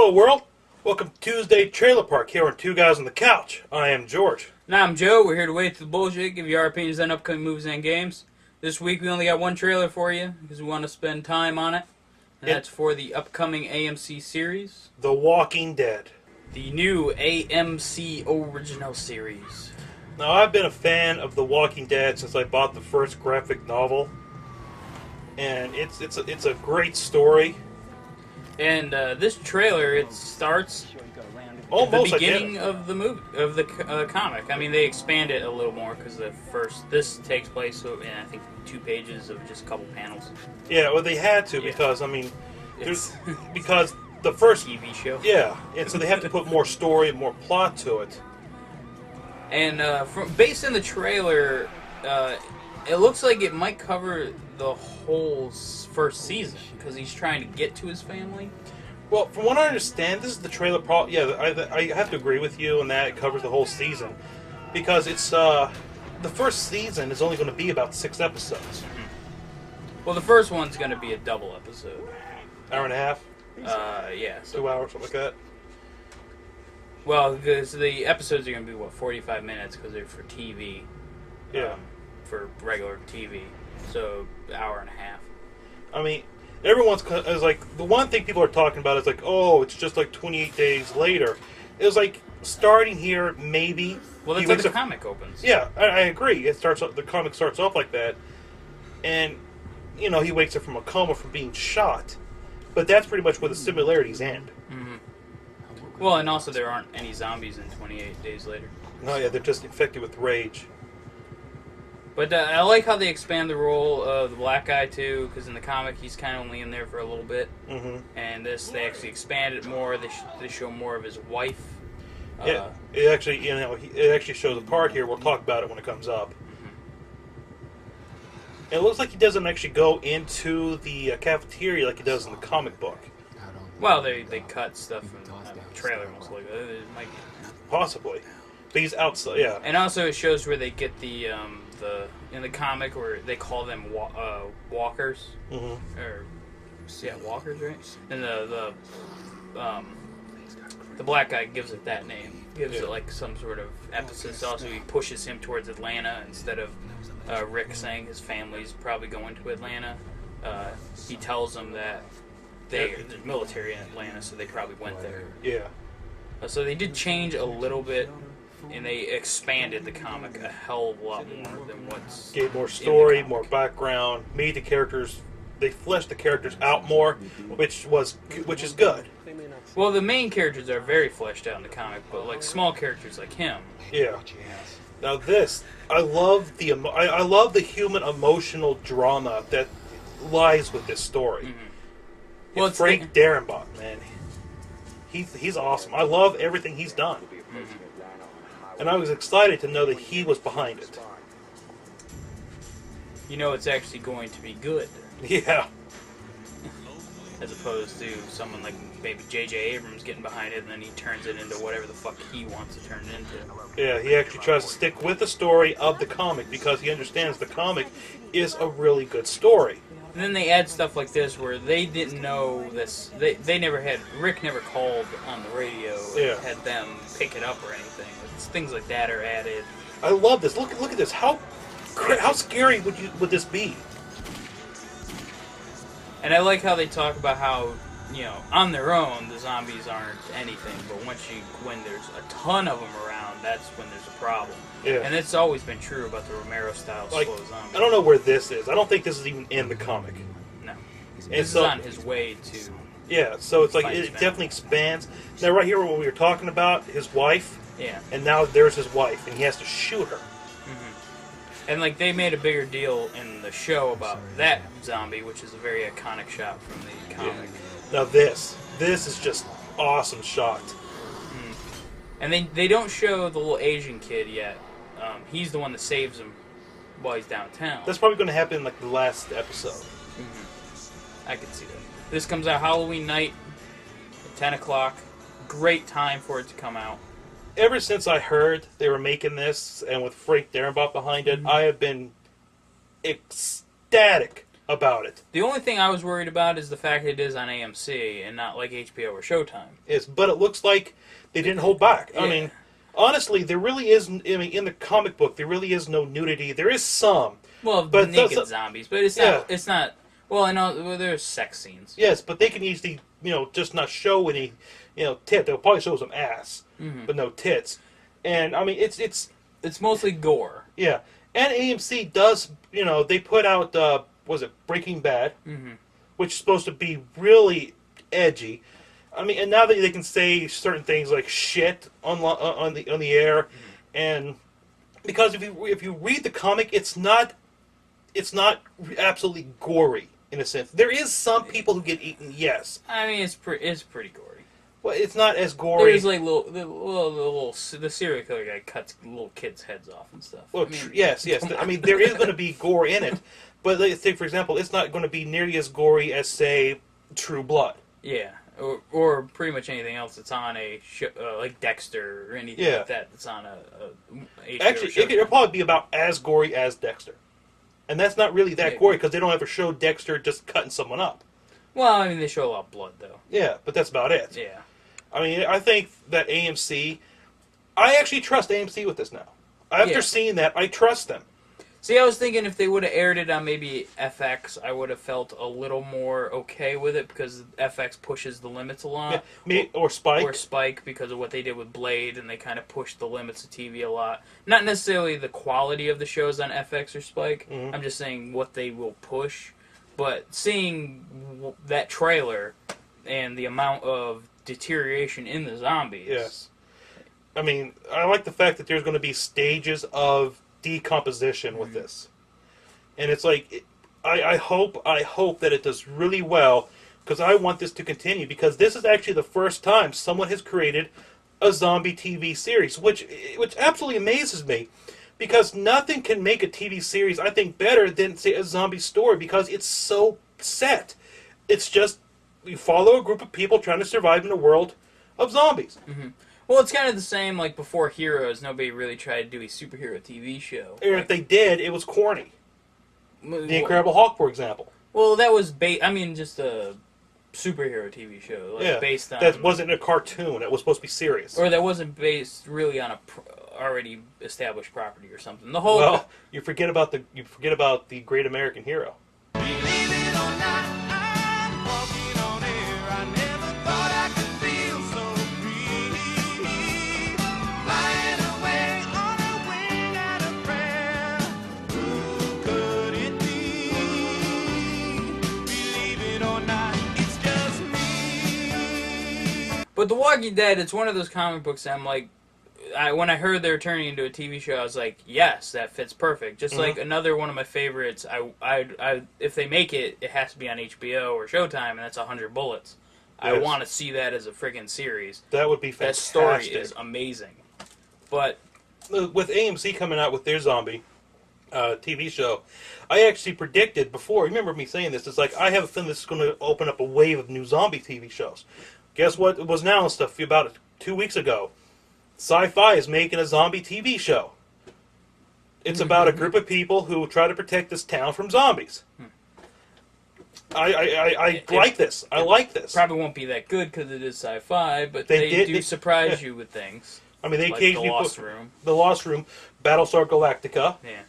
Hello, world. Welcome to Tuesday Trailer Park here on Two Guys on the Couch. I am George. And I'm Joe. We're here to wade through the bullshit, give you our opinions on upcoming movies and games. This week we only got one trailer for you because we want to spend time on it. And that's for the upcoming AMC series. The Walking Dead. The new AMC original series. Now, I've been a fan of The Walking Dead since I bought the first graphic novel. And it's a great story. And this trailer, it starts Almost at the beginning of the movie, of the comic. I mean, they expand it a little more because this takes place in, I think, 2 pages of just a couple panels. Yeah, well, they had to because, I mean, because the first TV show. Yeah, and so they have to put more story and more plot to it. And based on the trailer, it looks like it might cover the whole first season because he's trying to get to his family. Well, from what I understand, this is the trailer. I have to agree with you in that it covers the whole season because it's the first season is only going to be about 6 episodes. Well, the first one's going to be a double episode. Hour and a half. Yeah. 2 hours, something like that. Well, because the episodes are going to be 45 minutes because they're for TV. Yeah. For regular TV, so hour and a half. I mean, is like the one thing people are talking about is like, oh, it's just like 28 days later. It was like starting here, maybe. Well, that's how the comic opens. Yeah, I agree. The comic starts off like that, and he wakes up from a coma from being shot. But that's pretty much where the similarities end. Mm-hmm. Well, and also there aren't any zombies in 28 days later. No, yeah, they're just infected with rage. But I like how they expand the role of the black guy, too, because in the comic, he's kind of only in there for a little bit. Mm-hmm. And this, they actually expand it more. They show more of his wife. Yeah, it actually shows a part here. We'll talk about it when it comes up. Mm-hmm. And it looks like he doesn't actually go into the cafeteria like he does in the comic book. Well, they cut stuff from the trailer, most likely. It might be. Possibly. But he's outside, yeah. And also it shows where they get the in the comic where they call them walkers. Mm-hmm. Or walkers, right? And the black guy gives it that name. Gives it like some sort of emphasis. Also, he pushes him towards Atlanta instead of Rick saying his family's probably going to Atlanta. He tells them that there's military in Atlanta, so they probably went there. Yeah. So they did change a little bit, and they expanded the comic a hell of a lot more than what's... Gave more story, more background, made the characters... They fleshed the characters out more, which is good. Well, the main characters are very fleshed out in the comic, but like small characters like him... Yeah. Now this, I love the human emotional drama that lies with this story. Mm-hmm. Well, it's Frank Darabont, man. He's awesome. I love everything he's done. Mm-hmm. And I was excited to know that he was behind it. It's actually going to be good. Yeah. As opposed to someone like maybe J.J. Abrams getting behind it and then he turns it into whatever the fuck he wants to turn it into. Yeah, he actually tries to stick with the story of the comic because he understands the comic is a really good story. And then they add stuff like this where they didn't know this. They never had... Rick never called on the radio and had them pick it up or anything. It's things like that are added. I love this. Look at this. How scary would this be? And I like how they talk about how, on their own, the zombies aren't anything. But when there's a ton of them around, that's when there's a problem. Yeah. And it's always been true about the Romero-style slow zombies. I don't know where this is. I don't think this is even in the comic. No. This is on his way to... Yeah, so it's like it definitely expands. Now, right here, what we were talking about, his wife. Yeah. And now there's his wife, and he has to shoot her. Mm-hmm. And, they made a bigger deal in the show about that zombie, which is a very iconic shot from the comic. Yeah. Now, this is just awesome shot. Mm. And they don't show the little Asian kid yet. He's the one that saves him while he's downtown. That's probably going to happen in, the last episode. Mm-hmm. I can see that. This comes out Halloween night at 10 o'clock. Great time for it to come out. Ever since I heard they were making this, and with Frank Darabont behind it, I have been ecstatic about it. The only thing I was worried about is the fact that it is on AMC and not like HBO or Showtime. But it looks like they didn't hold back. I Yeah. mean, honestly, there really is. I mean, in the comic book, there really is no nudity. There is some. Well, But naked those- zombies, but it's Yeah. not. It's not. Well, I know there's sex scenes. Yes, but they can easily, just not show any, tit. They'll probably show some ass, but no tits. And I mean, It's mostly gore. yeah. And AMC does, they put out, was it Breaking Bad, which is supposed to be really edgy. I mean, and now that they can say certain things like shit on the air, and because if you read the comic, it's not absolutely gory in a sense. There is some people who get eaten, yes. I mean, it's pretty gory. Well, it's not as gory. There's like the serial killer guy cuts little kids' heads off and stuff. Well, I mean, yes. I mean, there is going to be gore in it, but let's say, for example, it's not going to be nearly as gory as, say, True Blood. yeah, or pretty much anything else that's on a show, like Dexter or anything Yeah. like that that's on a HBO Actually, show. it'll probably be about as gory as Dexter. And that's not really that Yeah. gory because they don't ever show Dexter just cutting someone up. Well, I mean, they show a lot of blood though. Yeah, but that's about it. Yeah. I mean, I think that AMC... I actually trust AMC with this now. After Yeah. seeing that, I trust them. See, I was thinking if they would have aired it on maybe FX, I would have felt a little more okay with it because FX pushes the limits a lot. Or Spike. Or Spike because of what they did with Blade, and they kind of pushed the limits of TV a lot. Not necessarily the quality of the shows on FX or Spike. I'm just saying what they will push. But seeing that trailer and the amount of deterioration in the zombies. Yes. I mean, I like the fact that there's going to be stages of decomposition with this. And it's like, I hope that it does really well, because I want this to continue, because this is actually the first time someone has created a zombie TV series, which absolutely amazes me, because nothing can make a TV series, I think, better than, say, a zombie story, because it's so set. It's just, you follow a group of people trying to survive in a world of zombies. Well, it's kind of the same, like, before Heroes, nobody really tried to do a superhero TV show. Or if they did, it was corny. The Incredible Hulk, for example. Well, that was, just a superhero TV show, like, based on... That wasn't a cartoon. It was supposed to be serious. Or that wasn't based really on a already established property or something. The whole... Well, you forget about the Great American Hero. Believe it or not, I'm walking on air. I never thought I could feel so free. Flying away on a wing and a prayer. Who could it be? Believe it or not, it's just me. But The Walking Dead, it's one of those comic books that I'm like, when I heard they were turning into a TV show, I was like, yes, that fits perfect. Just like another one of my favorites, if they make it, it has to be on HBO or Showtime, and that's 100 Bullets. I Yes. want to see that as a friggin' series. That would be That fantastic. story is amazing. But, With AMC coming out with their zombie TV show, I actually predicted before. Remember me saying this? It's like, I have a feeling this is going to open up a wave of new zombie TV shows. Guess what? It was announced about 2 weeks ago. Sci-Fi is making a zombie TV show. It's about a group of people who try to protect this town from zombies. I like this. I like this. probably won't be that good because it is sci-fi, but They they do did- surprise yeah. you with things. I mean, they Like occasionally The Lost put Room. The Lost Room, Battlestar Galactica. Yeah.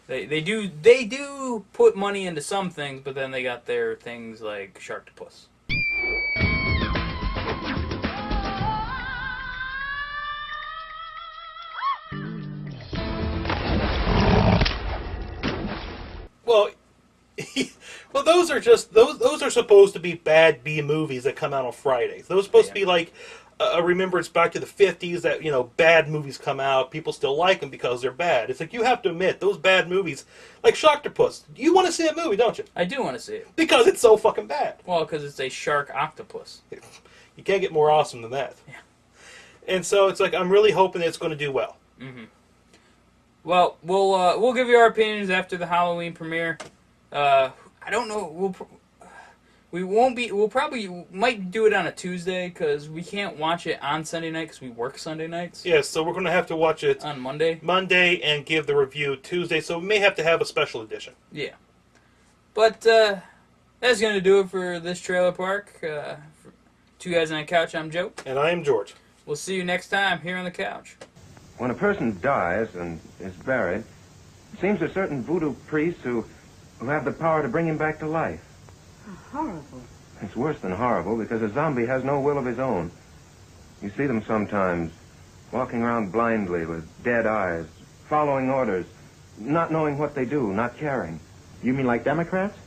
They do put money into some things, but then they got their things like Sharktopus. Well, well, those are supposed to be bad B movies that come out on Fridays. Those are supposed to be like a remembrance back to the 50s that, bad movies come out, people still like them because they're bad. It's like, you have to admit, those bad movies, like Sharktopus, you want to see that movie, don't you? I do want to see it. Because it's so fucking bad. Well, because it's a shark octopus. You can't get more awesome than that. Yeah. And so it's like, I'm really hoping it's going to do well. Well, we'll give you our opinions after the Halloween premiere. I don't know. We'll probably might do it on a Tuesday because we can't watch it on Sunday night because we work Sunday nights. Yeah, so we're going to have to watch it On Monday. Monday and give the review Tuesday, so we may have to have a special edition. Yeah. But that's going to do it for this trailer park. For Two Guys on a Couch, I'm Joe. And I am George. We'll see you next time here on the couch. When a person dies and is buried, it seems there are certain voodoo priests who have the power to bring him back to life. Horrible. It's worse than horrible because a zombie has no will of his own. You see them sometimes walking around blindly with dead eyes, following orders, not knowing what they do, not caring. You mean like Democrats?